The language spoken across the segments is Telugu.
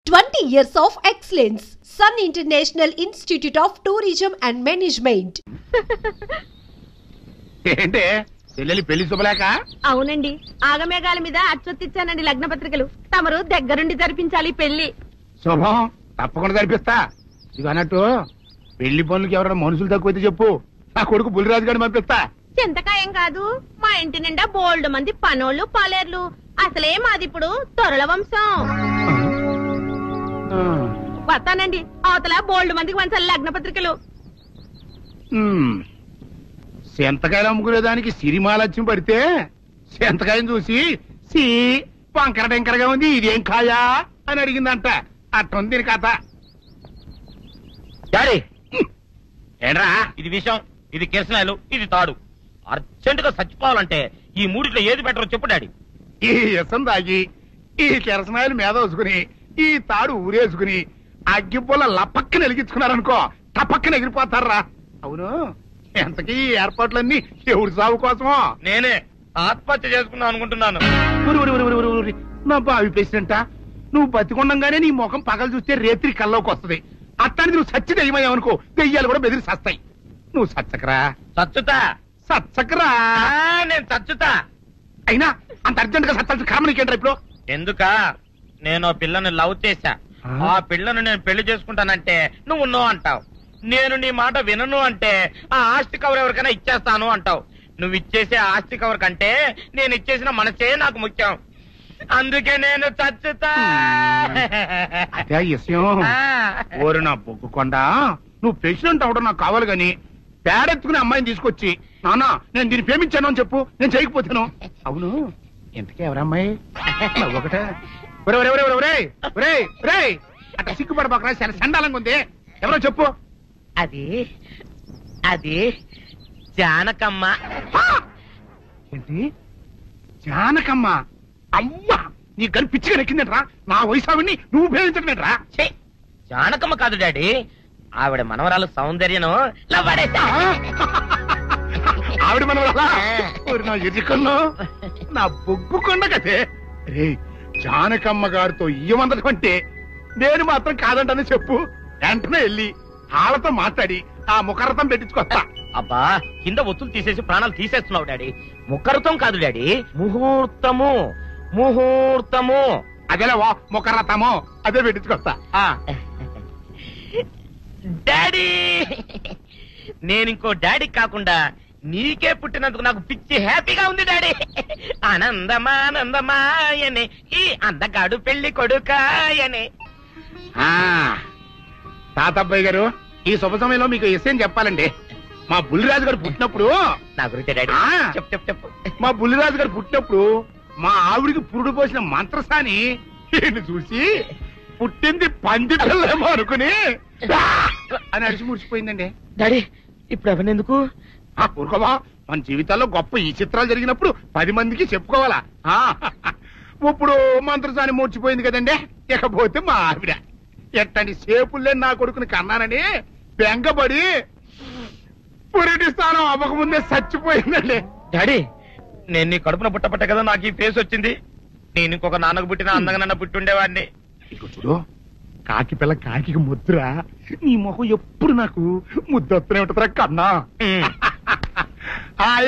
20 years of excellence. Sun International Institute of Tourism and Management. ఏంటే చెల్లెలి పెళ్లి శుభలేక? అవునండి, ఆగమేఘాల మీద అచ్చొత్తిచ్చానండి లగ్న పత్రికలు. తమరు దగ్గరుండి జరిపించాలి పెళ్లి. శుభం, తప్పకుండా జరిపిస్తా. ఇది అన్నట్టు పెళ్లి పనులకి ఎవరైనా మనుషులు తక్కువైతే చెప్పు, నా కొడుకు బుల్లిరాజు గారిని పంపిస్తా. చింతకాయం కాదు, మా ఇంటి నిండా బోల్డ్ మంది పనోళ్ళు పాలేర్లు. అసలే మాది ఇప్పుడు తొరల వంశం. వస్తానండి, అవతల బోల్డ్ మందికి వంచాలి లగ్న పత్రికలు. సెంతకాయలు అమ్ముకునేదానికి సిరిమాలత్యం పడితే సెంతకాయం చూసి సి వంకర టెంకరగా ఉంది, ఇదేం కాయా అని అడిగిందంట. అట్టుంది దీని కథ. ఏంట్రా ఇది విషయం, ఇది కిరసనాయలు, ఇది తాడు. అర్జెంట్ గా చచ్చిపోవాలంటే ఈ మూడిట్లో ఏది బెటరో చెప్పు డాడీ. ఈ ఇసం దాగి ఈ కిరసనాయలు మీద వేసుకుని ఈ తాడు ఊరేసుకుని అగ్గిపూల లపక్కన వెలిగించుకున్నారనుకో, టపక్కన ఎగిరిపోతారా. అవును, ఎంతకీ ఈ ఏర్పాట్లన్నీ ఎవరి సాగు కోసమో? నేనే ఆత్మహత్య చేసుకున్నాను అనుకుంటున్నాను. నా బావి పేసినంట, నువ్వు బతికొండంగానే నీ ముఖం పగలు చూస్తే రేత్రి కల్లోకి వస్తుంది. అట్టానికి నువ్వు సచ్చి దెయ్యమయ్యావనుకో, దెయ్యాలు కూడా బెదిరి సస్తాయి. నువ్వు సచ్చకరా, చచ్చుతా సచ్చకరా. నేను చచ్చుతా. అయినా అంత అర్జెంట్ గా సత్తాల్సిన కర్మ నీకేంట్రా ఇప్పుడు? ఎందుక నేను పిల్లని లవ్ చేశా. ఆ పిల్లను నేను పెళ్లి చేసుకుంటానంటే నువ్వు నో అంటావు. నేను నీ మాట వినను అంటే ఆ ఆస్తి కవర్ ఎవరికైనా ఇచ్చేస్తాను అంటావు. నువ్వు ఇచ్చేసే ఆస్తి కవర్ కంటే నేను ఇచ్చేసిన మనసే నాకు ముఖ్యం. అందుకే నేను చచ్చుతా. అదే విషయం. ఓరు నా బొగ్గుకొండ, నువ్వు ప్రెసిడెంట్ అవడం నాకు కావాలి గాని పేడెత్తుకునే అమ్మాయిని తీసుకొచ్చి నాన్న నేను దీన్ని ప్రేమించాను అని చెప్పు, నేను చేయకపోతాను. అవును, ఎంతకీ ఎవరమ్మాయి? ఒకటే అట్లా సిగ్గుపడబాక, చాలా సండాలంగా ఉంది. ఎవరో చెప్పు. అది అది జానకమ్మ. ఏంటి జానకమ్మ? అమ్మా, నీ గని పిచ్చిగా నెక్కిందంట్రా. నా వయసావిని నువ్వు ప్రేమించటమేట్రా? జానకమ్మ కాదు డాడీ, ఆవిడ మనవరాలు సౌందర్యను ఆవిడ మనవరాలా? నా ఎదుకున్నా నా బొగ్గుకొండ కదే. రే, జానకమ్మ గారితో ఇయ్యమందడం అంటే నేను మాత్రం కాదంటని చెప్పు. వెంటనే వెళ్ళి వాళ్ళతో మాట్లాడి ఆ ముఖరథం పెట్టించుకొస్తా. అబ్బా, కింద ఒత్తులు తీసేసి ప్రాణాలు తీసేస్తున్నావు డాడీ. ముఖరథం కాదు డాడీ, ముహూర్తము. ముహూర్తము అదేలా ముఖరథము, అదే పెట్టించుకొస్తా. డాడీ, నేను ఇంకో డాడీ కాకుండా నీకే పుట్టినందుకు నాకు పిచ్చి హ్యాపీగా ఉంది డాడీ. ఆనందమానందమాయనే ఈ అందగాడు పెళ్లి కొడుకాయనే. తాతబ్బాయి గారు, ఈ శుభ సమయంలో మీకు విషయం చెప్పాలండి. మా బుల్లిరాజు గారు పుట్టినప్పుడు నా గురించి డాడీ చెప్పు చెప్పు చెప్పు. మా బుల్లిరాజు గారు పుట్టినప్పుడు మా ఆవిడికి పురుడు పోసిన మంత్రసాని చూసి పుట్టింది పంది పిల్లేమో అనుకుని అని అడిచి ముడిచిపోయిందండి. డాడీ, ఇప్పుడు అవన్నీ ఎందుకు? ఊరుకోవా, మన జీవితాల్లో గొప్ప ఈ చిత్రాలు జరిగినప్పుడు 10 మందికి చెప్పుకోవాలా. ఇప్పుడు మంత్రసాని మూర్చిపోయింది కదండి. ఇకపోతే మా ఆవిడ ఎట్టండి సేపుల్లే నా కొడుకుని కన్నానని బెంగపడి పురిటి స్థానం అవ్వకముందే చచ్చిపోయిందండి. డాడీ, నేను నీ కడుపున పుట్టపట్ట కదా నాకు ఈ ఫేస్ వచ్చింది. నేను ఇంకొక నాన్నకు పుట్టిన అందంగా నన్ను పుట్టుండేవాడిని. ఇక చూడు, కాకి పిల్ల కాకి ముద్దురా. నీ మొహం ఎప్పుడు నాకు ముద్దొత్తనే ఉంటుందిరా కన్నా.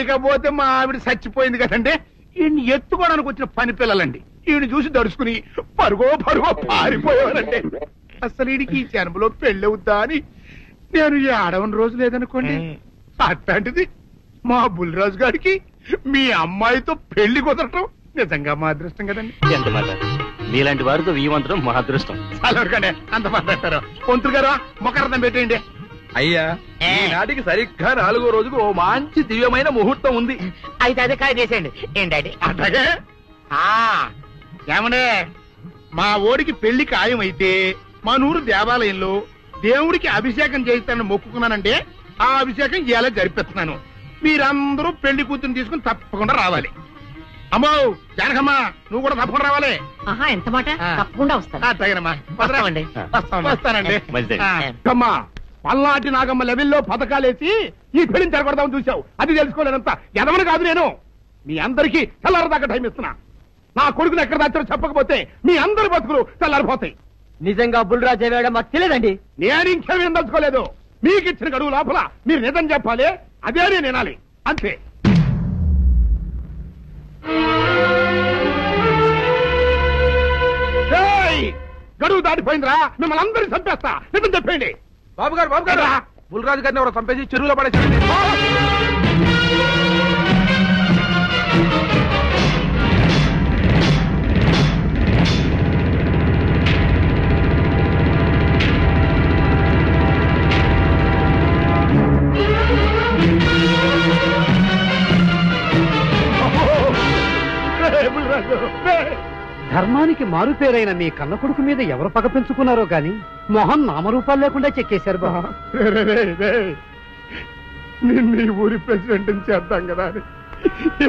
ఇకపోతే మా ఆవిడ చచ్చిపోయింది కదండి. ఈయన్ని ఎత్తుకోవడానికి వచ్చిన పని పిల్లలండి. ఈయన చూసి దడుచుకుని పరుగో పారిపోయేవారండి. అసలు ఈడికి ఈ జన్మలో పెళ్ళవుద్దా అని నేను ఈ ఆడవని రోజు లేదనుకోండి. అట్లాంటిది మా బుల్లిరాజు గారికి మీ అమ్మాయితో పెళ్లి కుదరటం నిజంగా మా అదృష్టం కదండి. ఎంత మాట, మీలాంటి వారితో వీమంతరం మా అదృష్టం. చాలవరకండి, అంత మాట్లాడతారు. పొంతులు గారు మొకరథం పెట్టేయండి. అయ్యా, ఈనాటికి సరిగ్గా 4వ రోజుకు ఓ మంచి దివ్యమైన ముహూర్తం ఉంది. అయితే అదే కాయ చేసేయండి. ఏంటి అట్లాగే ఏమనే, మా ఓడికి పెళ్లి ఖాయమైతే మా నూరు దేవాలయంలో దేవుడికి అభిషేకం చేయిస్తానని మొక్కుకున్నానంటే ఆ అభిషేకం ఇలా జరిపిస్తున్నాను. మీరందరూ పెళ్లి కూతురు తీసుకుని తప్పకుండా రావాలి. అమ్మో జానకమ్మ, నువ్వు కూడా తప్పకుండా రావాలి. ఎంత మాట, తప్పకుండా వస్తాను. అట్లాగేనమ్మా, వస్తానండి. అమ్మా, పల్నాటి నాగమ్మ లెవెల్లో పథకాలేసి ఈ పెళ్లిని జరగొడదామని చూసావు. అది తెలుసుకోలేనంత ఎదవని కాదు నేను. మీ అందరికీ తెల్లారదాకా టైం ఇస్తున్నా. నా కొడుకుని ఎక్కడ దాచారో చెప్పకపోతే మీ అందరి బతుకులు తెల్లారిపోతాయి. నిజంగా బుల్రాజ్ అయ్యాడో మాకు తెలియదండి. నేను ఇంకేమీ దలుచుకోలేదు. మీకు ఇచ్చిన గడువు లోపల మీరు నిజం చెప్పాలి, అదే నేను వినాలి, అంతే. గడువు దాటిపోయిందిరా, మిమ్మల్ని అందరినీ చంపేస్తా, నిజం చెప్పండి. బాబు గారు బుల్రాజు గారిని ఎవరో చంపేసి చెరువులో పడేసి. ధర్మానికి మారుపేరైన మీ కన్న కొడుకు మీద ఎవరు పగ పెంచుకున్నారో గాని మొహం నామరూపాలు లేకుండా చెక్కేశారు బాబా. నిన్ను ఊరి ప్రెసిడెంట్ చేద్దాం కదా అని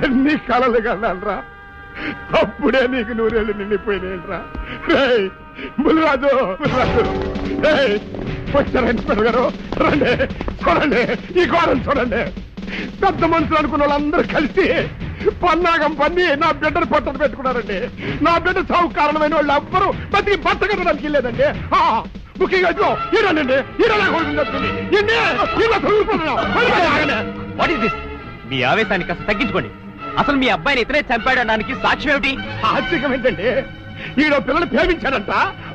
ఎన్ని కలలు కన్నారా, అప్పుడే నీకు 100 ఏళ్ళు నిండిపోయినాయిరా. బుల్రాజు వచ్చారండి పెరగారు, రండి చూడండి, ఈ గోడలు చూడండి. పెద్ద మనుషులు అనుకున్న వాళ్ళందరూ కలిసి పన్నాగం పన్ని నా బిడ్డను పొట్టను పెట్టుకున్నారండి. నా బిడ్డ సాగు కారణమైన వాళ్ళు ఎవ్వరూ బతికి బట్ట కట్టడానికి వెళ్ళలేదండి. ముఖ్యంగా మీ ఆవేశాన్ని కాస్త తగ్గించుకోండి. అసలు మీ అబ్బాయిని ఇతనే చంపాడడానికి సాక్ష్యం ఏమిటి? ఆశ్చర్యం ఏంటండి, ఈడో పిల్లలు ప్రేమించాడంట,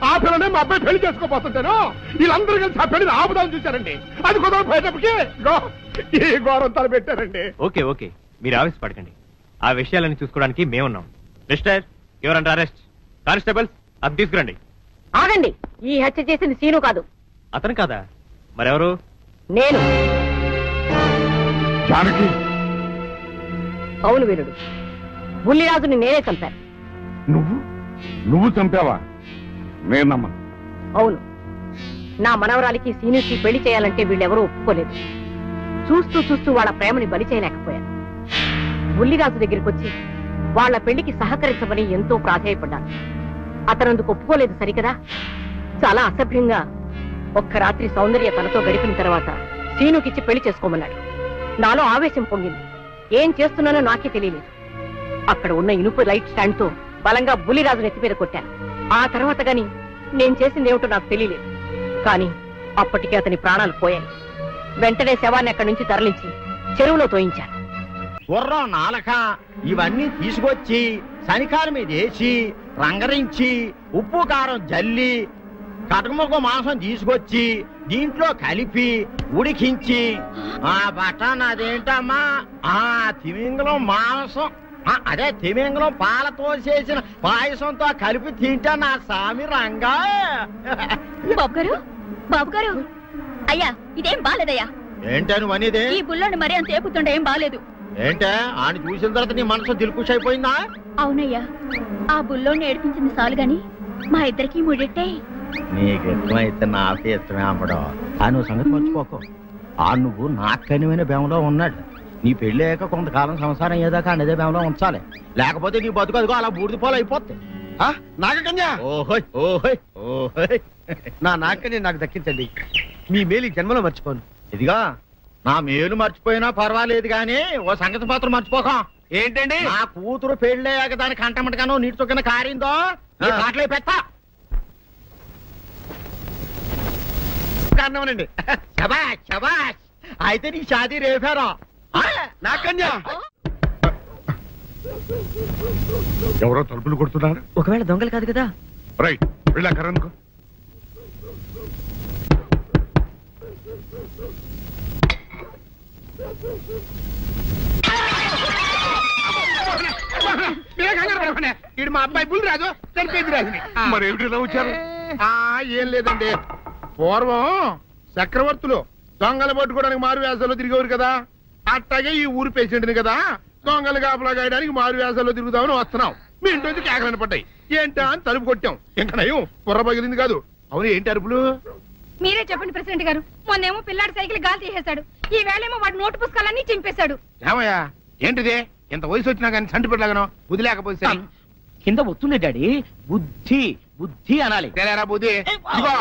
ఆ పిల్లనే మా అబ్బాయి పెళ్లి చేసుకోబోతుంటాను. వీళ్ళందరూ కలిసి ఆ పెళ్లిని ఆపుదాం చూశారండి. అది కుదరపోయేటప్పటికి ఈ ఘోరం తలపెట్టారండి. ఓకే ఓకే, మీరు ఆవేశపడకండి. ఆ విషయాలను చూసుకోవడానికి మేమున్నాం. Mister your under arrest. Constables అది తీసుకురండి. ఆగండి, ఈ హత్య చేసింది సీను కాదు. అతను కాదా? మరెవరు? నేను. జానకి. అవును వీరుడు, బుల్లిరాజుని నేనే చంపాను. నువ్వు చంపావా? నేనమ్మా. అవును, నా మనవరాలికి సీనుకి పెళ్లి చేయాలంటే వీళ్ళెవరూ ఒప్పుకోలేదు. చూస్తూ చూస్తూ వాళ్ళ ప్రేమని బలి చేయలేకపోయాను. బుల్లిరాజు దగ్గరికి వచ్చి వాళ్ళ పెళ్లికి సహకరించమని ఎంతో ప్రాధేయపడ్డాను. అతనందుకు ఒప్పుకోలేదు సరికదా. చాలా అసభ్యంగా ఒక్క రాత్రి సౌందర్య తనతో గడిపిన తర్వాత సీనుకిచ్చి పెళ్లి చేసుకోమన్నాడు. నాలో ఆవేశం పొంగింది. ఏం చేస్తున్నానో నాకే తెలియలేదు. అక్కడ ఉన్న ఇనుపు లైట్ స్టాండ్ తో బలంగా బుల్లిరాజు నెత్తి మీద కొట్టాను. ఆ తర్వాత గాని నేను చేసింది ఏమిటో నాకు తెలియలేదు. కానీ అప్పటికే అతని ప్రాణాలు పోయాయి. వెంటనే శవాన్ని అక్కడి నుంచి తరలించి చెరువులో తోయించాను. గుర్రం నాలక ఇవన్నీ తీసుకొచ్చి శనికాల మీద వేసి రంగరించి ఉప్పు కారం జల్లి కటకముఖ మాంసం తీసుకొచ్చి దీంట్లో కలిపి ఉడికించి ఆ బటన్ అదేంటమ్మా తిమింగలం మాంసం అదే తిమింగలం పాలతో చేసిన పాయసంతో కలిపి తింటా నా సామి రంగా. బాబు గారు అయ్యా, ఇదేం బాలేదయ్యా. ఏంటా నువ్వు అనేది? ఈ బుల్లోని మరీ అంత ఏపుతుండే ఏం బాలేదు. ఏంటే ఆయన చూసిన తర్వాత నీ మనసు దిల్కుష్ అయిపోయిందా? అవునయ్యా, ఆ బుల్లోని ఏడిపించింది చాలు గాని మా ఇద్దరికి ముడిట్టే. నీకు ఇష్టమైతే నాకే ఇష్టమే అమ్మడం. ఆ నువ్వు సంగతి మర్చిపోకు. ఆ నువ్వు నాకు కనివైన బేమలో ఉన్నాడు. నీ పెళ్లి అయ్యాక కొంతకాలం సంసారం ఏదాకా అదే బేమలో ఉంచాలి. లేకపోతే నీ బతుకు అదిగో అలా బూడిద పోలు అయిపోతాయి. నాగకన్యా, ఓహోయ్ ఓహోయ్ ఓహోయ్, నా నాకని నాకు దక్కించండి. మీ మేలు జన్మలో మర్చిపోను. ఇదిగా నా మేలు మర్చిపోయినా పర్వాలేదు గానీ ఓ సంగతి మాత్రం మర్చిపోక. ఏంటండి? నా కూతురు పెళ్ళయ్యాక దానికి కంటమటగానో నీటి చొక్కన కారిందో కాట్లే పెట్టా. కారణమనండి. శబాష్ శబాష్, అయితే నీ షాదీ రేపారా? నాకన్యా, ఎవరో తలుపులు కొడుతున్నారు. ఒకవేళ దొంగలు కాదు కదా? రైట్, వెళ్ళాకరనుకో. ఇడు మా అబ్బాయి బుల్లిరాజు, చనిపోయింది రాజుని. మరి ఏమిటి ఇలా వచ్చారు? ఏం లేదండి, పూర్వం చక్రవర్తులు దొంగలు పట్టుకోవడానికి మారు వేసాల్లో తిరిగేవారు కదా. అట్టాగే ఈ ఊరు పేషెంట్ని కదా దొంగలు కాపలా గాయడానికి మారు వేసాల్లో తిరుగుతామని వస్తున్నాం. మీ ఇంటి నుంచి కేకలను పడ్డాయి. ఏంటా అని తలుపు కొట్టాం. ఇంకా నయం బుర్ర పగిలింది కాదు. అవును, ఏంటి అరుపులు? మీరే చెప్పండి ప్రెసిడెంట్ గారు. మొన్నేమో పిల్లాడి సైకిల్ గాలి తీసేశాడు, ఈ వేళేమో వాడి నోటు పుస్తకాలన్నీ చింపేశాడు. ఏమయ్యా ఏంటిదే? ఇంత వయసు వచ్చినా కానీ సంటి పెట్టలాగనో బుద్ధి లేకపోతే కింద వస్తుంది డాడీ. బుద్ధి బుద్ధి అనాలి. తెలేరా బుద్ధి? ఇదిగో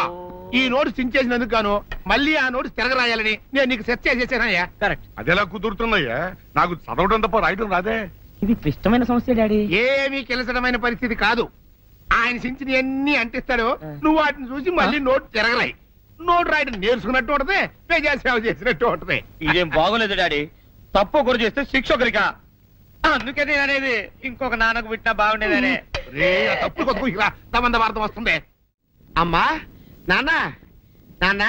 ఈ నోటు చించేసినందుకు గాను మళ్ళీ ఆ నోటు తిరగరాయాలని నేను నీకు సెట్ చేసేసానయ్యా. కరెక్ట్. అదెలా కుదురుతున్నాయ్యా? నాకు చదవడం తప్ప రాయటం రాదే. ఇది క్లిష్టమైన సమస్య డాడీ. ఏమీ కిలసడమైన పరిస్థితి కాదు. ఆయన సించిన అన్ని అంటిస్తాడు. నువ్వు వాటిని చూసి మళ్ళీ నోటు తిరగరాయి. నోటు రాయడం నేర్చుకున్నట్టు ఉంటది, ప్రజా సేవ చేసినట్టు ఉంటది. ఇదేం బాగోలేదు డాడీ. తప్పు ఒకరు చేస్తే శిక్ష ఒకరికా. అందుకే నేను అనేది ఇంకొక నాన్నకు పుట్టినా బాగుండేదనే. రే తప్పుడు కొత్త ఇలా తమంద వార్త వస్తుంది. అమ్మా, నాన్న, నాన్న,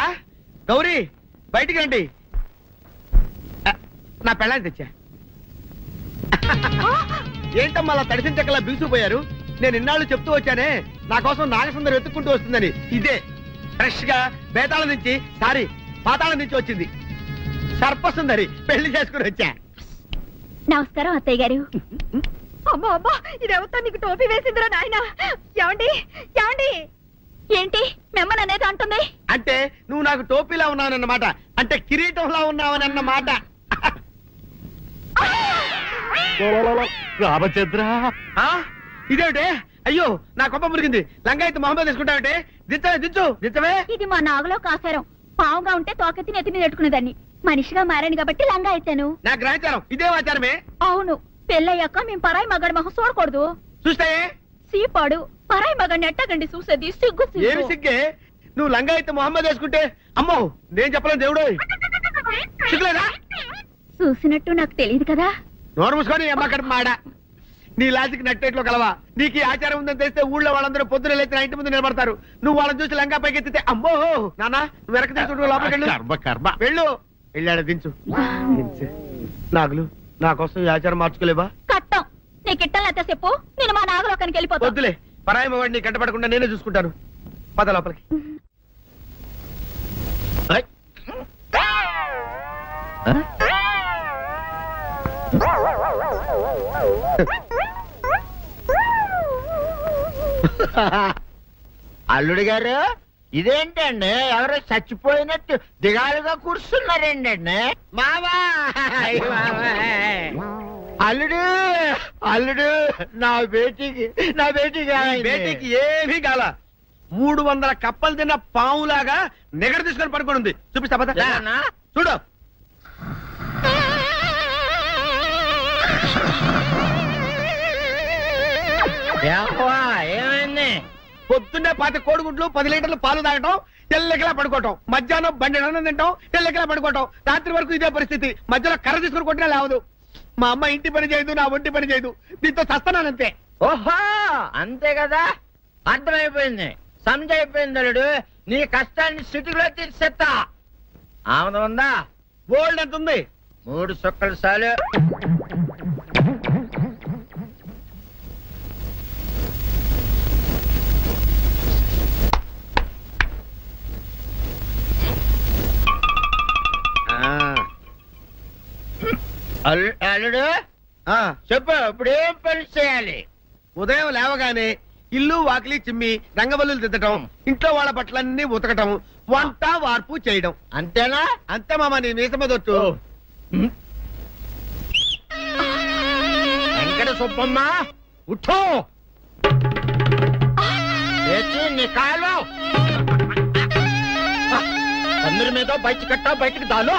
గౌరీ బయటికి రండి. నా పెళ్ళాన్ని తెచ్చా. ఏంటమ్మా అలా తడిసిన చెక్కలా బిగుసిపోయారు? నేను ఇన్నాళ్ళు చెప్తూ వచ్చానే నా కోసం నాగసుందరం వెతుక్కుంటూ వస్తుందని. ఇదే ఫ్రెష్ గా బేతాళం నుంచి పాతాళం నుంచి వచ్చింది. సర్పసుందరి పెళ్లి చేసుకుని వచ్చా. నమస్కారం అత్తయ్య గారు. అమ్మా అమ్మా, ఇదేవతో నీకు టోపీ వేసిందిరా నాయన. ఏమండి ఏమండి, ఏంటి మిమ్మల్ని అనేది అంటుంది? అంటే నువ్వు నాకు టోపీలా ఉన్నావనన్నమాట, అంటే కిరీటంలా ఉన్నావనన్నమాట. రామచంద్ర, ఇదేమిటే? అయ్యో నా కొప్ప మురిగింది. లంగాయత్ మొహమ్మద్ తీసుకుంటావంటే దించవే. ఇది మా నాగులో కాసారం. పావుగా ఉంటే తోకెత్తి నెత్తిని నెట్టుకునేదాన్ని. మనిషిగా మారాను కాబట్టి లంగా అయితాను. నా గ్రహచారం ఇదే ఆచారమే. అవును, పెళ్ళయ్యాక మేము పరాయి మగాడి మొహం చూడకూడదు. చూస్తాయే సీపాడు పరాయి మగాడిని ఎట్టగండి చూసేది. సిగ్గు ఏమి సిగ్గే? నువ్వు లంగాయత్ మొహమ్మద్ వేసుకుంటే అమ్మో నేను చెప్పలేను దేవుడు. సిగ్గులేదా? చూసినట్టు నాకు తెలియదు కదా. నోరు మూసుకొని అమ్మ కడుపు మాడ. నీ లాజిక్ నట్టేట్లో కలవా? నీకు ఈ ఆచారం ఉందని తెలిస్తే ఊళ్ళో వాళ్ళందరూ పొద్దున లేచి నా ఇంటి ముందు నిలబడతారు. నువ్వు వాళ్ళని చూసి లంగా పైకి ఎత్తితే అమ్మో నాన్న నువ్వు వెనక తీసుకుంటూ లోపలికి వెళ్ళు. వెళ్ళాడు దించు. నాగులు నా కోసం ఈ ఆచారం మార్చుకోలేవా? కట్టం నీకు ఇట్టలేత చెప్పు. నేను మా నాగలోకానికి వెళ్ళిపోతా. వద్దులే, పరాయి వాడిని కంటపడకుండా నేనే చూసుకుంటాను. పద లోపలికి. అల్లుడు గారు, ఇదేంటండి ఎవరో చచ్చిపోయినట్టు దిగాలుగా కూర్చున్నారేంటండి? మావా అల్లుడు అల్లుడు, నా బేటీకి ఏమీ కాల. 300 కప్పలు తిన్న పావులాగా నిగడ తీసుకొని పడుకొని ఉంది. చూపిస్తా పద. చూడు. ఏమైంది? పొద్దున్నే 10 కోడిగుడ్లు 10 లీటర్లు పాలు తాగటం, తెల్లకిలా పడుకోవటం. మధ్యాహ్నం బండి అన్నం తింటాం, తెల్లకిలా పడుకోవటం. రాత్రి వరకు ఇదే పరిస్థితి. మధ్యలో కర్ర తీసుకుని కొట్టినా లేవదు. మా అమ్మ ఇంటి పని చేయదు, నా ఒంటి పని చేయదు. దీంతో చస్తానంతే. ఓహో అంతే కదా, అర్థమైపోయింది, సమజైపోయింది. అల్లుడు నీ కష్టాన్ని సిటీలో తీర్చేస్తా. ఆమె ఉందా? గోల్డ్ ఎంత ఉంది? 3 సుక్కలు చాలు. అల్లుడు చెప్పు, ఇప్పుడేం పని చేయాలి? ఉదయం లేవగానే ఇల్లు వాకిలి చిమ్మి రంగవల్లులు దిద్దటం, ఇంట్లో వాళ్ళ బట్టలన్నీ ఉతకటం, వంట వార్పు చేయడం. అంతేనా? అంతే మామ, నీ మీసమదొట్టు. వెంకట సుబ్బమ్మ ఉఠో, నీ కాలు అందరి మీద బయట కట్టా, బయటకు దాలో.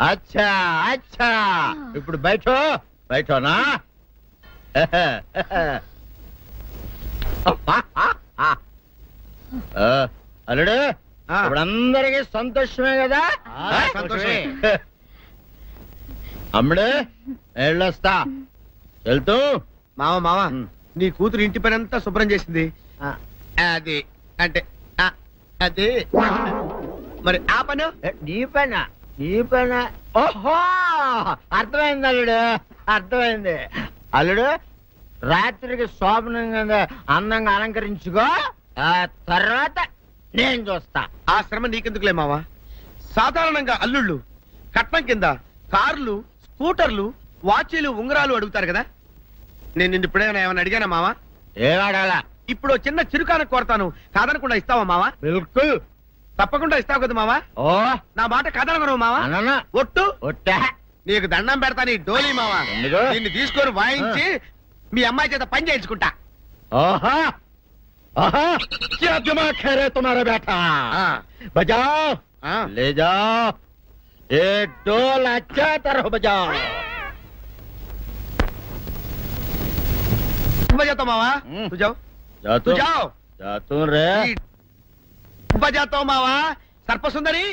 అచ్చా అచ్చా, ఇప్పుడు బయటనా? అల్లుడు ఇప్పుడు అందరికీ సంతోషమే కదా? సంతోషమే. అమ్ముడు వెళ్ళొస్తా. వెళ్తూ మామ నీ కూతురు ఇంటి పని అంతా శుభ్రం చేసింది. అది అంటే అది మరి ఆ పను నీ పైన. ఓహో అర్థమైంది అల్లుడు, అర్థమైంది. అల్లుడు రాత్రికి శోభనంగా అందంగా అలంకరించుకో, ఆ తర్వాత నేను చూస్తా. ఆ శ్రమ నీకెందుకులే మావా. సాధారణంగా అల్లుళ్ళు కట్నం కింద కార్లు, స్కూటర్లు, వాచీలు, ఉంగరాలు అడుగుతారు కదా. నేను నిన్ను ఇప్పుడేమైనా ఏమైనా అడిగానా మావా? ఏం అడగాలా? ఇప్పుడు చిన్న చిరుకాన కోరతాను, కాదనకుండా ఇస్తావా మావా? బిల్కుల్. తప్పకుండా ఇస్తావు కదా మావా? ఓ నా మాట కాదనగను మావా? అననా ఒట్టు ఒట్టా. నీకు దండం పెడతా నీ డోలీ మావా. ఎందుకు? దీన్ని తీసుకొని వాయించి మీ అమ్మాయి చేత పని చేయించుకుంటా. ओहा ओहा क्या दिमाग है रे तुम्हारा बेटा? बजाओ ले जाओ ये ढोल अच्छा तरह बजाओ. बजाता मावा तू जाओ जातू जाओ जातू रे बजाता मावा सर्प सुंदरी.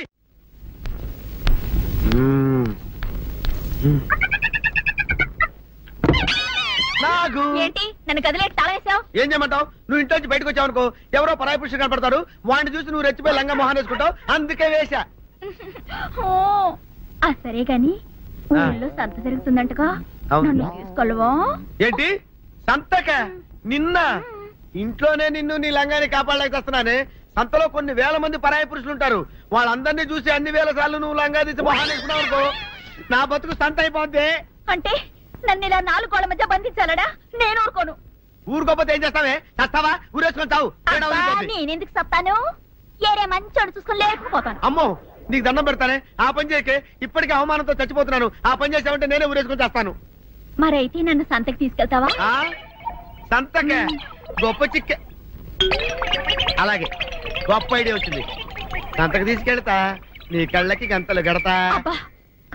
నాగు ఏంటి నన్ను గదిలేటి తాళం వేసావు? ఏం చేయమంటావు? నువ్వు ఇంట్లో నుంచి బయటకు వచ్చావు అనుకో, ఎవరో పరాయి పురుషుడు కనపడతాడు, వాడిని చూసి నువ్వు రెచ్చిపోయి లంగా మొహాన్ వేసుకుంటావు, అందుకే వేశా. సరే గాని ఊళ్ళో సంత జరుగుతుందంటగా, నన్ను తీసుకెళ్ళవా? ఏంటి సంతక? నిన్న ఇంట్లోనే నిన్ను నీ లంగాన్ని కాపాడలేకొస్తున్నానే. సంతలో కొన్ని వేల మంది పరాయి పురుషులు ఉంటారు, వాళ్ళందరినీ చూసి అన్ని వేల సార్లు నువ్వు లంగా తీసి మొహాన్ వేసుకున్నావు అనుకో, నా బతుకు సంత అయిపోద్ది. అంటే నన్ను ఇలా 4 గోళ్ల మధ్య బంధించాలడా? నేను ఊరుకోను. ఊరుకోపోతే ఏం చేస్తావే? చస్తావా? ఊరేసుకొని చావు. నేనెందుకు చెప్తాను? ఏరే మంచోడు చూసుకుని లేకపోతాను. అమ్మో నీకు దండం పెడతానే, ఆ పని చేయకే. ఇప్పటికే అవమానంతో చచ్చిపోతున్నాను, ఆ పని చేసావంటే నేనే ఊరేసుకొని చేస్తాను. మరైతే నన్ను సంతకి తీసుకెళ్తావా? సంతకే గొప్ప చిక్కే. అలాగే గొప్ప ఐడియా వచ్చింది. సంతకు తీసుకెళ్తా, నీ కళ్ళకి గంతలు గడతా.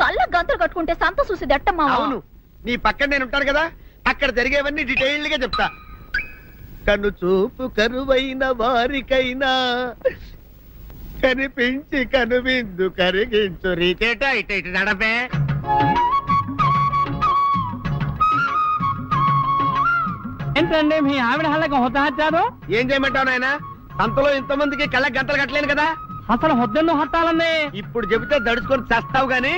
కళ్ళ గంతలు కట్టుకుంటే సంత చూసి దట్టమ్మా. అవును, నీ పక్కన నేను ఉంటాను కదా, అక్కడ జరిగేవన్నీ డీటెయిల్డ్ గా చెప్తా. కన్ను చూపు కరువైన వారికైనా కనిపించి కనువిందు కరిగించు రీతేట ఇటు ఇటు నడపే. ఏంటండి మీ ఆవిడ హళ్ళకి హొత్తహత్యారు? ఏం చేయమంటావు నాయన? సంతలో ఇంతమందికి కళ్ళకి గంటలు కట్టలేను కదా. అసలు హొద్దెన్ను హత్తాలండి. ఇప్పుడు చెబితే దడుచుకొని చేస్తావు గాని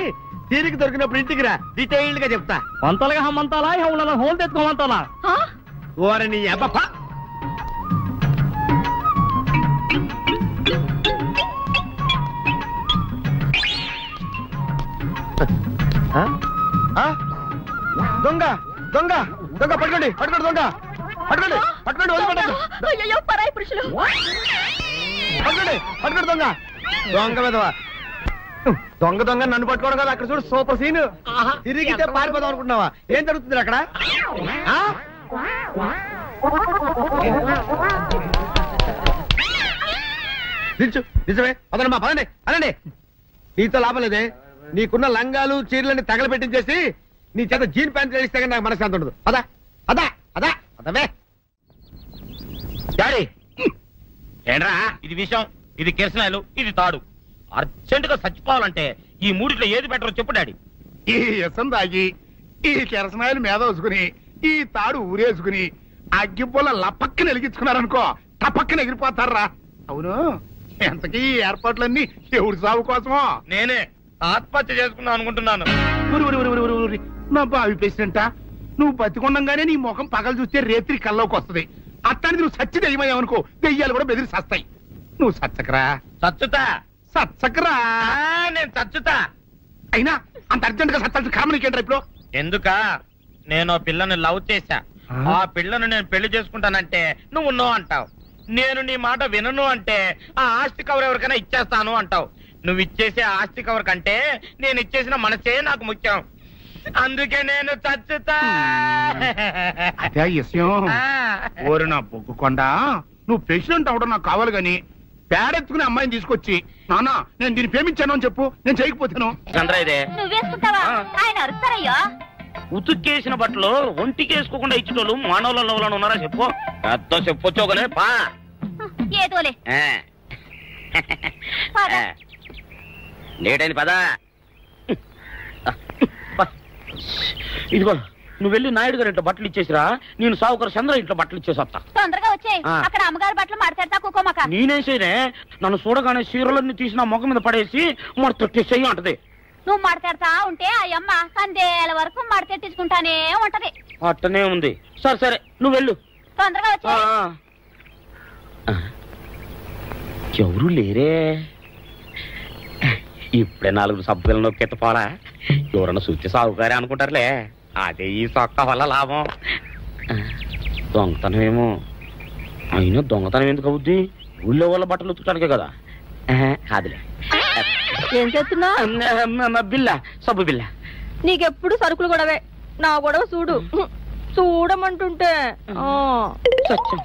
తీరికి దొరికినప్పుడు ఇంటికి రా, డీటెయిల్డ్ గా చెప్తా. వంతలుగా హమ్మంతాలా హోల్ హోల్ తెచ్చుకోమంతాలా? ఓరని అబ్బప్ప. దొంగ దొంగ దొంగ పట్టుకోండి పట్టుకోండి దొంగ పట్టుకోండి పట్టుకోండి వదిలిపెట్టండి. అయ్యో పరాయి పురుషులు. పట్టుకోండి పట్టుకోండి దొంగ దొంగ విధవా. దొంగ దొంగ నన్ను పట్టుకోవడం కదా, అక్కడ చూడు సూపర్ సీన్. తిరిగితే పారిపోదాం అనుకుంటున్నావా? ఏం జరుగుతుంది అక్కడ? నిజమే అదనమ్మా, పదండి అనండి. నీతో లాభం లేదే, నీకున్న లంగాలు చీరలని తగలబెట్టించేసి నీ చేత జీన్ ప్యాంట్ వేస్తే కానీ నాకు మనశ్శాంతి ఉండదు. అదా అదా అదా అదవే డాడీ. ఏంట్రా ఇది విషయం, ఇది కిరసనాయలు, ఇది తాడు. అర్జెంట్ గా చచ్చిపోవాలంటే ఈ మూడిట్లో ఏది బెటర్ చెప్పు డాడీ. ఈ యసం తాగి ఈ కిరసనాయలు మీద వేసుకుని ఈ తాడు ఊరేసుకుని అగ్గిపూల లపక్కన వెలిగించుకున్నారనుకో, టపక్కన ఎగిరిపోతారా. అవును, ఎంతకీ ఈ ఏర్పాట్లన్నీ ఎవరి సాగు కోసమో? నేనే ఆత్మహత్య చేసుకుందాం అనుకుంటున్నాను. నా బావి పేసినంట, నువ్వు బతికొండంగానే నీ ముఖం పగలు చూస్తే రేత్రి కల్లోకి వస్తుంది. అత్తానికి నువ్వు సచ్చి దెయ్యమయ్యావనుకో, దెయ్యాలు కూడా బెదిరి సస్తాయి. నువ్వు సచ్చకరా చచ్చుతా సచ్చకరా. నేను చచ్చుతా. అయినా అంత అర్జెంట్ గా సత్తాల్సిన కర్మ నీకేంట్రా ఇప్పుడు? ఎందుక? నేను పిల్లని లవ్ చేశా, ఆ పిల్లను నేను పెళ్లి చేసుకుంటానంటే నువ్వు నో అంటావు. నేను నీ మాట వినను అంటే ఆ ఆస్తి కవర్ ఎవరికైనా ఇచ్చేస్తాను అంటావు. నువ్వు ఇచ్చేసే ఆస్తి కవర్ కంటే నేను ఇచ్చేసిన మనసే నాకు ముఖ్యం. అందుకే నేను చచ్చుతా. అదే విషయం. ఓరి నా బొగ్గుకొండా, నువ్వు ప్రెసిడెంట్ అవడం నాకు కావాలి గాని పేడెత్తుకునే అమ్మాయిని తీసుకొచ్చి నానా నేను దీన్ని ప్రేమించాను అని చెప్పు, నేను చేయకపోతాను. నువ్వేసుకుంటావా? ఆయన అరుస్తారయ్యో. ఉతుక్కేసిన బట్టలు ఒంటికి వేసుకోకుండా ఇచ్చేటోళ్ళు మానవులలో ఉన్నారా చెప్పు. పెద్ద చెప్పొచ్చోగనే పా. ఏదోలే లేటైంది పదా. ఇదిగో నువ్వు వెళ్ళి నాయుడు గారు ఇంట్లో బట్టలు ఇచ్చేసిరా, నేను సావుకర్ చంద్ర ఇంట్లో బట్టలు ఇచ్చేసి వస్తా. తొందరగా వచ్చే, అక్కడ అమ్మగారి బట్టలు మాడతాడతా కుకోమక. నేనేసేనే నన్ను చూడగానే చీరలన్నీ తీసిన మొక్క మీద పడేసి మడతెట్టేసేయి అంటది. నువ్వు మాడతాడతా ఉంటే ఆ అమ్మ సందేల వరకు మడతెట్టించుకుంటానే ఉంటది. అట్టనే ఉంది. సరే సరే నువ్వు వెళ్ళు. తొందరగా వచ్చే. ఎవరు లేరే, ఇప్పుడే 4 సబ్బులు నొక్కెత్తపోరా. ఎవరన్నా చూస్తే సాగుకారే అనుకుంటారులే, అదే ఈ సొక్క వల్ల లాభం. దొంగతనం ఏమో. అయినా దొంగతనం ఎందుకు అవుద్ది? ఊళ్ళో వాళ్ళ బట్టలు ఉతుకడానికే కదా. కాదులే. ఏం చేస్తున్నా? బిల్ల, సబ్బు బిల్ల. నీకెప్పుడు సరుకులు గొడవే. నా గొడవ చూడు. చూడమంటుంటే సత్యం,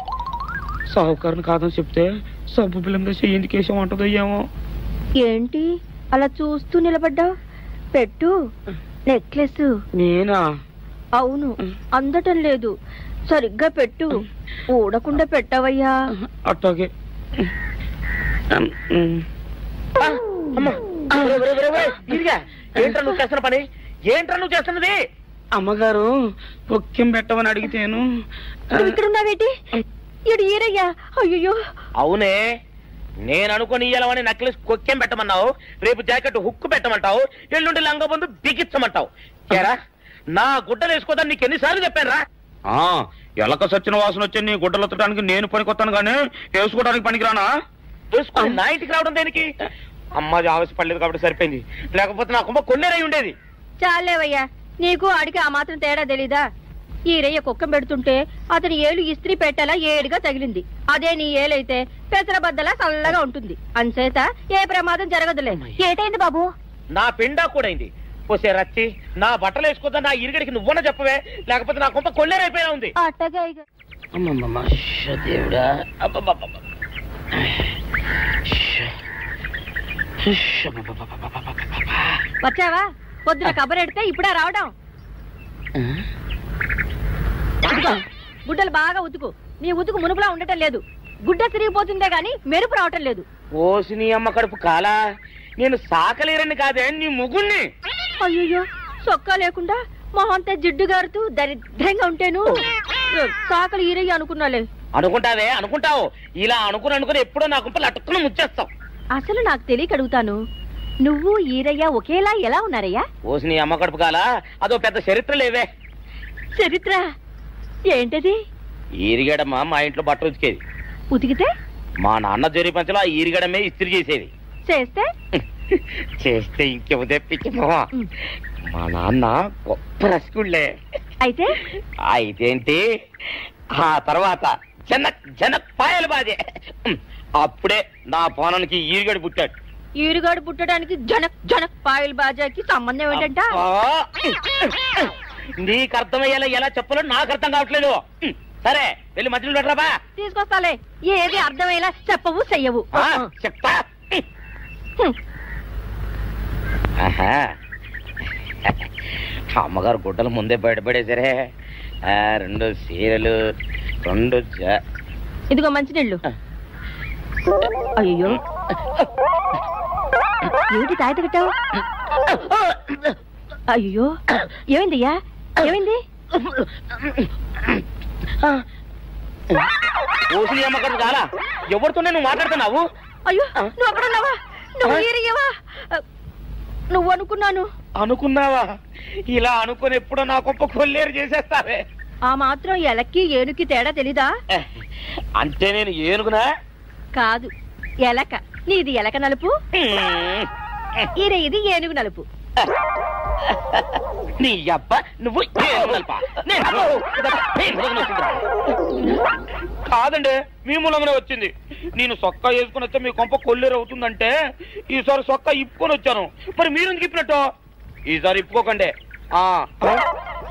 సాహుకారుని కాదని చెప్తే సబ్బు బిల్ల మీద చెయ్యి ఎందుకు వేసామంటుందో ఏమో. ఏంటి అలా చూస్తూ నిలబడ్డావు? పెట్టు నెక్లెస్. నేనా? అవును, అందటం లేదు. సరిగ్గా పెట్టు. ఊడకుండా పెట్టవయ్యా. అట్టాగే. ఏంట్రా నువ్వు చేస్తున్న పని? ఏంట్రా నువ్వు చేస్తున్నది? అమ్మగారు పొక్కెం పెట్టమని అడిగితేను. ఇక్కడ ఉన్నావేటి? ఇడు ఈరయ్యా. అయ్యో. అవునే, నేను అనుకుని ఇయ్యాలని నక్లెస్ కొక్కెం పెట్టమన్నావు, రేపు జాకెట్ హుక్కు పెట్టమంటావు, ఎల్లుండి లంగబందు బిగించమంటావు. ఏరా, నా గుడ్డలు వేసుకోదాన్ని నీకు ఎన్నిసార్లు చెప్పాను రా? ఎలక సచ్చిన వాసన వచ్చి నీ గుడ్డలు ఎత్తడానికి నేను పనికొత్తాను గానీ వేసుకోవడానికి పనికిరానా? వేసుకుని నా ఇంటికి రావడం దేనికి? అమ్మాది ఆవేశపడలేదు కాబట్టి సరిపోయింది, లేకపోతే నా కుమ్మ కొన్నేరై ఉండేది. చాలేవయ్యా, నీకు ఆడికి ఆ మాత్రం తేడా తెలీదా? ఈరయ్య కుక్కం పెడుతుంటే అతని ఏలు ఇస్త్రీ పెట్టేలా ఏడుగా తగిలింది. అదే నీ ఏలైతే పెసరబద్దలా చల్లగా ఉంటుంది. అంచేత ఏ ప్రమాదం జరగదులే. ఏటైంది బాబు? నా పిండా కూడైంది. పోసే రచ్చి, నా బట్టలు వేసుకోద్దా నా ఇరుగడికి నువ్వన చెప్పవే, లేకపోతే నా కొంత కొల్లేరైపోయినా ఉంది. వచ్చావా? పొద్దున కబరెడితే ఇప్పుడే రావడం. గుడ్డలు బాగా ఉతుకు. నీ ఉతుకు మునుపులా ఉండటం లేదు. గుడ్డ తిరిగిపోతుందే గాని మెరుపు రావటం లేదు. ఓసి నీ అమ్మ కడుపు కాలా, నేను సాకలేరని కాదే నీ ముగ్గుణ్ణి. అయ్యో, సొక్కా లేకుండా మొహంతా జిడ్డు గారుతూ దరిద్రంగా ఉంటేను సాకలు ఈరయ్య అనుకున్నాలే. అనుకుంటావే, అనుకుంటావు. ఇలా అనుకుని ఎప్పుడో నా గుంపలు అటుక్కుని ముచ్చేస్తావు. అసలు నాకు తెలియక అడుగుతాను, నువ్వు ఈరయ్య ఒకేలా ఎలా ఉన్నారయ్యా? ఓసి నీ అమ్మ కడుపు కాలా, అదో పెద్ద చరిత్ర లేవే. చరిత్ర ఏంటది? ఈరిగడమ్మ మా ఇంట్లో బట్టలు ఉతికేది. ఉతికితే మా నాన్న జరి పంచలో ఆ ఈరిగడమే ఇస్త్రీ చేసేది. చేస్తే చేస్తే ఇంకేమో తెప్పించమా. మా నాన్న గొప్ప రసికుళ్ళే. అయితే అయితేంటి, ఆ తర్వాత జనక్ పాయలు బాధే. అప్పుడే నా పోనానికి ఈరిగడు పుట్టాడు. ఈరుగాడు పుట్టడానికి జనక్ పాయల్ బాజాకి సంబంధం ఏంటంట? నీకు అర్థమయ్యేలా ఎలా చెప్పాలో నాకు అర్థం కావట్లేదు. సరే వెళ్ళి మధ్యలో పెట్టరాబా. తీసుకొస్తాలే. ఏది అర్థమయ్యేలా చెప్పవు చెయ్యవు. చెప్తా. అమ్మగారు గుడ్డలు ముందే బయటపడేసరే. 2 చీరలు, 2 ఇదిగో మంచినీళ్ళు. అయ్యో, ఏమిటి తాయిత కట్టావు? అయ్యో, ఏమైందయ్యా? ఏమైంది? ఓసిలి అమ్మగారు చాలా ఎవరితోనే నువ్వు మాట్లాడుతున్నావు? అయ్యో, నువ్వు అక్కడున్నావా? నువ్వు ఏరయ్యవా? నువ్వు అనుకున్నాను. అనుకున్నావా? ఇలా అనుకుని ఎప్పుడో నా గొప్ప కొల్లేరు చేసేస్తావే. ఆ మాత్రం ఎలక్కి ఏనుకి తేడా తెలీదా? అంటే నేను ఏనుగునా? కాదు, ఎలక. నీది ఎలక నలుపు, ఇది ఏనుగు నలుపు. నీ అబ్బ నువ్వు కాదండి, మీ మూలంగానే వచ్చింది. నేను సొక్కా వేసుకుని వస్తే మీ కొంప కొల్లేరు అవుతుందంటే ఈసారి సొక్కా ఇప్పుకొని వచ్చాను. మరి మీరెందుకు ఇప్పినట్టు? ఈసారి ఇప్పుకోకండి.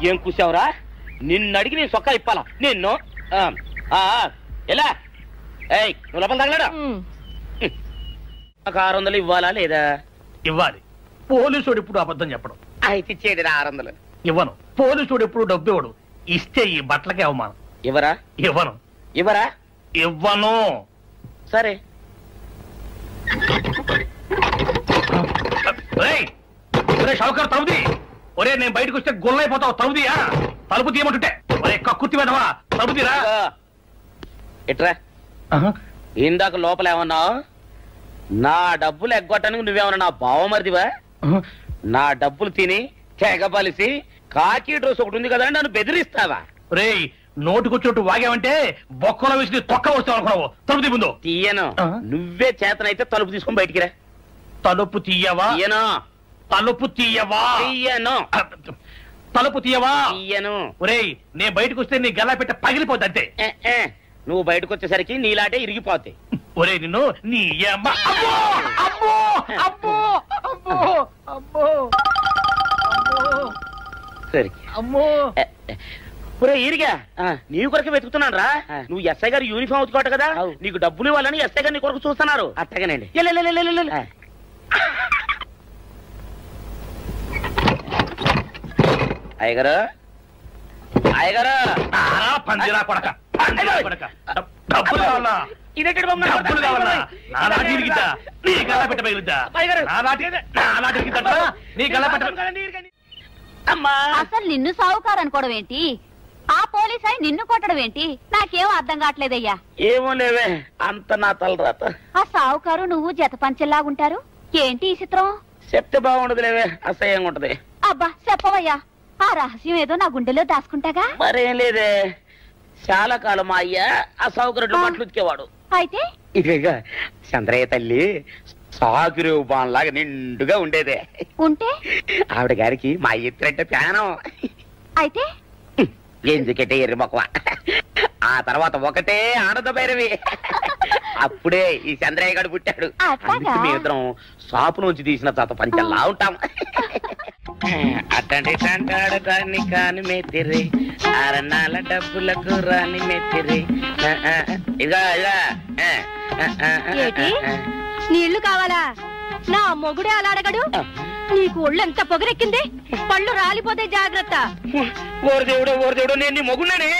ఏం కూసావురా? నిన్ను అడిగి నేను సొక్కా ఇప్పాలా? నిన్ను ఎలా? ఏయ్, నువ్వు లోపల తగలడా? 600 ఇవ్వాలా లేదా? ఇవ్వాలి. పోలీసుడు ఇప్పుడు అబద్ధం చెప్పడం. అయితే ఇచ్చేది 600. ఇవ్వను. పోలీసుడు ఎప్పుడు డబ్బు ఇవ్వడు. ఇస్తే ఈ బట్టలకే అవమానం. ఇవ్వరా? ఇవ్వను. ఇవ్వరా? ఇవ్వను. సరే. షౌకర్ తలుపుది. ఒరే, నేను బయటకు వస్తే గొల్లైపోతావు. తలుపుదియా? తలుపు తీయమంటుంటే ఒరే కక్కుర్తి వెదవా, తలుపుదిరా. ఎట్రా? ఇందాక లోపల ఏమన్నావు? నా డబ్బులు ఎగ్గొట్టడానికి నువ్వేమన్నా నా బావమరిదివా? నా డబ్బులు తిని తెగబలిసి కాకి డ్రెస్ ఒకటి ఉంది కదా నన్ను బెదిరిస్తావా? రే, నోటుకొచ్చినట్టు వాగావంటే బొక్కలో వేసి తొక్క వస్తావు అనుకున్నావు. తలుపు ముందు తీయను. నువ్వే చేతనైతే తలుపు తీసుకుని బయటికి రా. తలుపు తీయవా? తీయను. తలుపు తీయవా? తీయను. తలుపు తీయవా? తీయను. ఒరేయ్, నేను బయటకు వస్తే నీ గల్లా పెట్ట పగిలిపోద్ది అంతే. నువ్వు బయటకు వచ్చేసరికి నీలాటే ఇరిగిపోతాయి. ఒరే నిన్ను నీ అమ్మ. అబ్బో అబ్బో అబ్బో అబ్బో అబ్బో సరికి అమ్మో. ఒరే ఈరిగా నీ కొరకు వెతుకుతున్నాను రా. నువ్వు ఎస్ఐ గారు యూనిఫామ్ అవుతుకోట కదా, నీకు డబ్బులు ఇవ్వాలని ఎస్ఐ గారు నీ కొరకు చూస్తున్నారు. అట్టగానండి. అయ్యగారు అయ్యగారు పందిరా కొడక, డబ్బులు కావాలా? డబ్బులు కావాలా? నా లాటి ఇరిగిద్దా? నీ గల్లా పెట్ట పగిలిద్దా? నా లాటి ఇరిగిద్దా? నీ గల్లా పెట్ట. అమ్మా అసలు నిన్ను సావుకారు అనుకోవడం ఏంటి? ఆ పోలీస్ అయి నిన్ను కొట్టడం ఏంటి? నాకేం అర్థం కావట్లేదయ్యా. ఏమో లేవే, అంత నా తలరాత. ఆ సావుకారు నువ్వు జత పంచెల్లాగుంటారు ఏంటి ఈ చిత్రం? చెప్తే బాగుండదు లేవే, అసహ్యంగా ఉంటది. అబ్బా చెప్పవయ్యా, ఆ రహస్యం ఏదో నా గుండెలో దాచుకుంటాగా. మరేం లేదే, చాలా కాలం మా అయ్య ఆ సౌకర్యం మట్లు ఉతికేవాడు. అయితే ఇక చంద్రయ్య తల్లి సాగురేవు బాన్లాగా నిండుగా ఉండేదే. ఉంటే ఆవిడ గారికి మా ఎత్తురంటే ప్యానం. అయితే ఎందుకంటే ఎర్రి మొక్కవ. ఆ తర్వాత ఒకటే ఆనంద భైరవి. అప్పుడే ఈ చంద్రయ్య గారు పుట్టాడు. మేమిద్దరం షాపు నుంచి తీసిన తాత పంచల్లా ఉంటాం. అట్టండి అంటాడు కాని కాని మెత్తిరి, అరణాల డబ్బులకు రాని మెత్తిరి. ఇదిగా నీళ్లు కావాలా? నా మొగుడే అలా అడగడు. నీకు ఒళ్ళు ఎంత పొగరెక్కింది, పళ్ళు రాలిపోతే జాగ్రత్త. ఓరు దేవుడు నేను నీ మొగుడనే.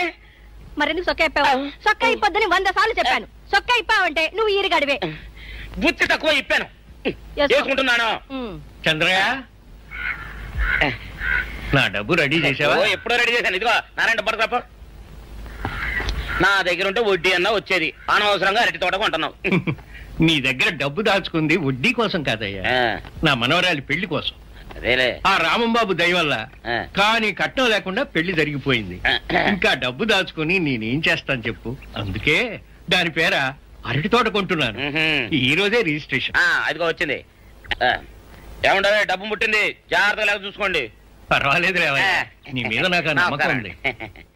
మరెందుకు సొక్క ఇప్పావు? సొక్క ఇప్పొద్దని 100 సార్లు చెప్పాను. సొక్క ఇప్పావంటే నువ్వు ఈరిగడివే. బుద్ధి తక్కువ ఇప్పాను, చేసుకుంటున్నాను. చంద్రయ్య, నా డబ్బు రెడీ చేసావా? ఎప్పుడో రెడీ చేశాను. ఇదిగో నారాయణ డబ్బు తప్ప నా దగ్గర ఉంటే వడ్డీ అన్నా వచ్చేది. అనవసరంగా అరటి తోట కొంటున్నావు. నీ దగ్గర డబ్బు దాచుకుంది వడ్డీ కోసం కాదయ్యా, నా మనవరాలి పెళ్లి కోసం. అదేలే, ఆ రామంబాబు దయ వల్ల కానీ కట్నం లేకుండా పెళ్లి జరిగిపోయింది. ఇంకా డబ్బు దాచుకుని నేనేం చేస్తాను చెప్పు. అందుకే దాని పేర అరటి తోట కొంటున్నాను. ఈ రోజే రిజిస్ట్రేషన్. అదిగో వచ్చింది. ఏముండవే, డబ్బు ముట్టింది, జాగ్రత్తగా చూసుకోండి. పర్వాలేదు నీ మీద నాకు నమ్మకం ఉంది.